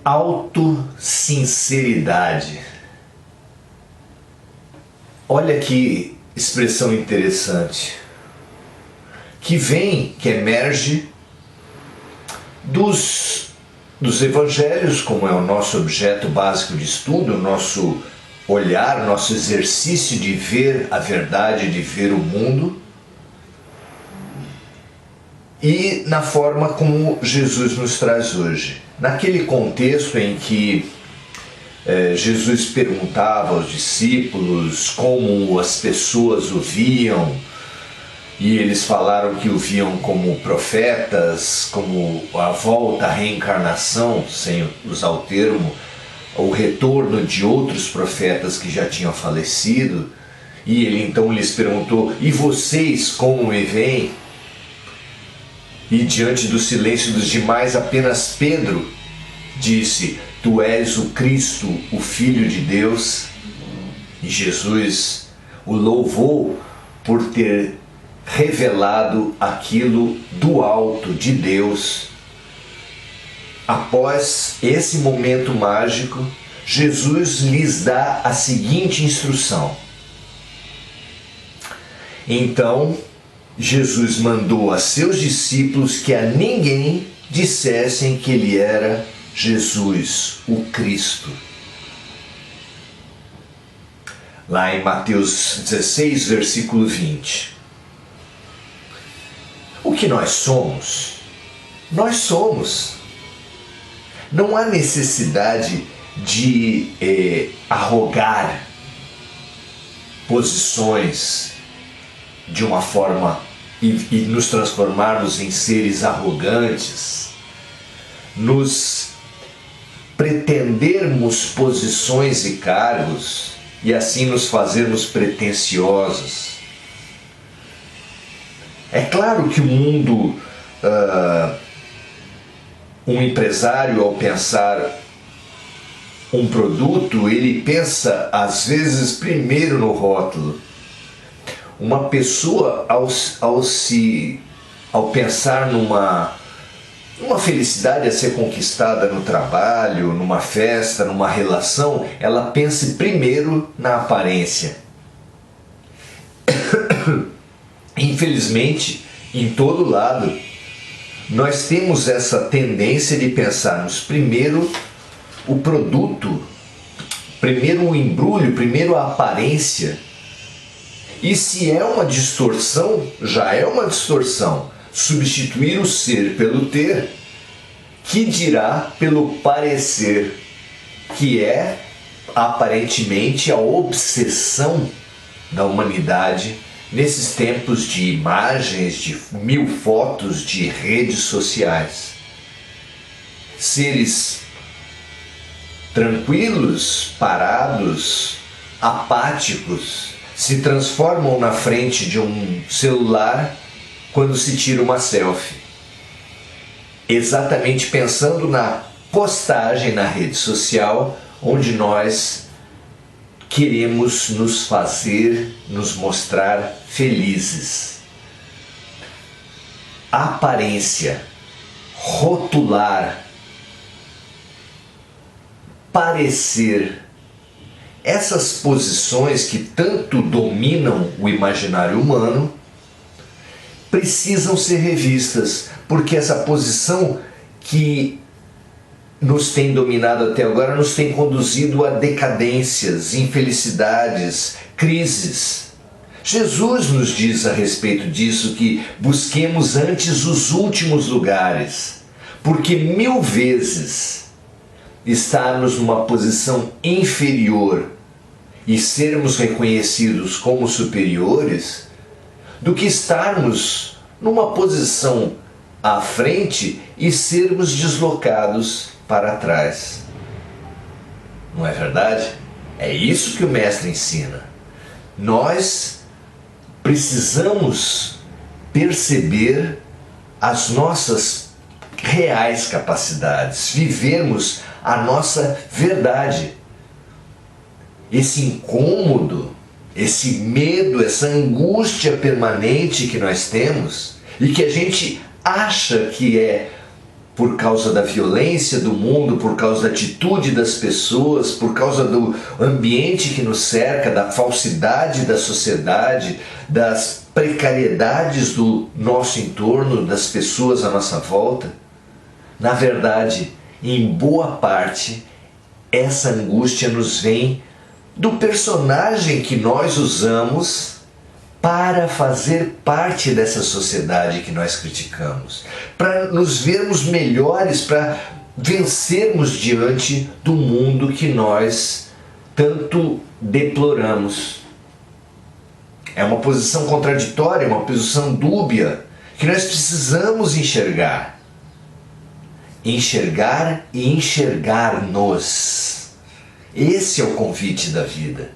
Autossinceridade. Olha que expressão interessante, que emerge dos evangelhos, como é o nosso objeto básico de estudo, o nosso olhar, o nosso exercício de ver a verdade, de ver o mundo, e na forma como Jesus nos traz hoje. Naquele contexto em que Jesus perguntava aos discípulos como as pessoas o viam, e eles falaram que o viam como profetas, como a volta, a reencarnação, sem usar o termo, o retorno de outros profetas que já tinham falecido. E ele então lhes perguntou: e vocês como me veem? E diante do silêncio dos demais, apenas Pedro disse: tu és o Cristo, o Filho de Deus. E Jesus o louvou por ter revelado aquilo do alto de Deus. Após esse momento mágico, Jesus lhes dá a seguinte instrução. Então, Jesus mandou a seus discípulos que a ninguém dissessem que ele era Jesus, o Cristo. Lá em Mateus 16, versículo 20. O que nós somos? Nós somos. Não há necessidade de arrogar posições de uma forma e nos transformarmos em seres arrogantes, nos pretendermos posições e cargos e assim nos fazermos pretensiosos. É claro que o mundo, um empresário, ao pensar um produto, ele pensa às vezes primeiro no rótulo. Uma pessoa, ao pensar numa felicidade a ser conquistada no trabalho, numa festa, numa relação, ela pensa primeiro na aparência. Infelizmente, em todo lado, nós temos essa tendência de pensarmos primeiro o produto, primeiro o embrulho, primeiro a aparência. E se é uma distorção, já é uma distorção, substituir o ser pelo ter, que dirá pelo parecer, que é aparentemente a obsessão da humanidade nesses tempos de imagens, de 1000 fotos, de redes sociais. Seres tranquilos, parados, apáticos, se transformam na frente de um celular quando se tira uma selfie. Exatamente pensando na postagem na rede social, onde nós queremos nos mostrar felizes. Aparência, rotular, parecer, essas posições que tanto dominam o imaginário humano precisam ser revistas, porque essa posição que nos tem dominado até agora nos tem conduzido a decadências, infelicidades, crises. Jesus nos diz a respeito disso que busquemos antes os últimos lugares, porque 1000 vezes estarmos numa posição inferior e sermos reconhecidos como superiores do que estarmos numa posição à frente e sermos deslocados para trás. Não é verdade? É isso que o mestre ensina. Nós precisamos perceber as nossas reais capacidades, vivermos a nossa verdade. Esse incômodo, esse medo, essa angústia permanente que nós temos e que a gente acha que é por causa da violência do mundo, por causa da atitude das pessoas, por causa do ambiente que nos cerca, da falsidade da sociedade, das precariedades do nosso entorno, das pessoas à nossa volta. Na verdade, em boa parte, essa angústia nos vem do personagem que nós usamos para fazer parte dessa sociedade que nós criticamos, para nos vermos melhores, para vencermos diante do mundo que nós tanto deploramos. É uma posição contraditória, uma posição dúbia, que nós precisamos enxergar. Enxergar e enxergar-nos. Esse é o convite da vida.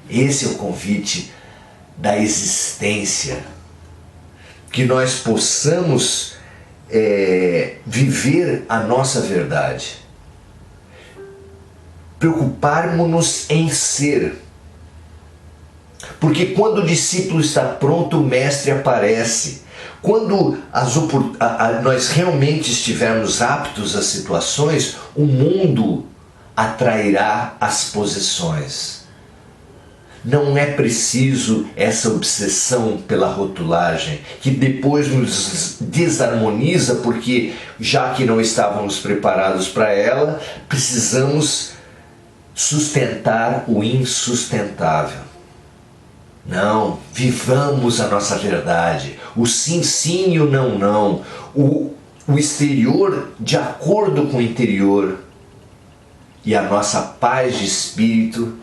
Esse é o convite da existência, que nós possamos viver a nossa verdade, preocuparmos-nos em ser, porque quando o discípulo está pronto, o mestre aparece. Quando nós realmente estivermos aptos às situações, o mundo atrairá as posições. Não é preciso essa obsessão pela rotulagem, que depois nos desarmoniza, porque já que não estávamos preparados para ela, precisamos sustentar o insustentável. Não, vivamos a nossa verdade, o sim, sim e o não, não, o exterior de acordo com o interior, e a nossa paz de espírito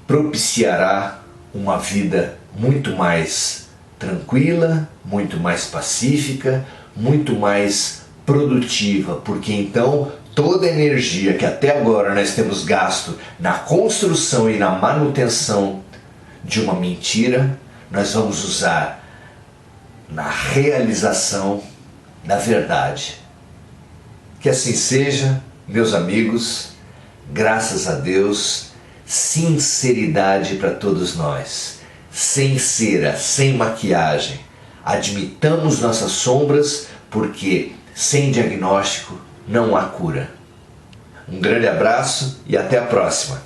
propiciará uma vida muito mais tranquila, muito mais pacífica, muito mais produtiva, porque então toda a energia que até agora nós temos gasto na construção e na manutenção de uma mentira, nós vamos usar na realização da verdade. Que assim seja, meus amigos, graças a Deus. Sinceridade para todos nós, sem cera, sem maquiagem. Admitamos nossas sombras, porque sem diagnóstico não há cura. Um grande abraço e até a próxima.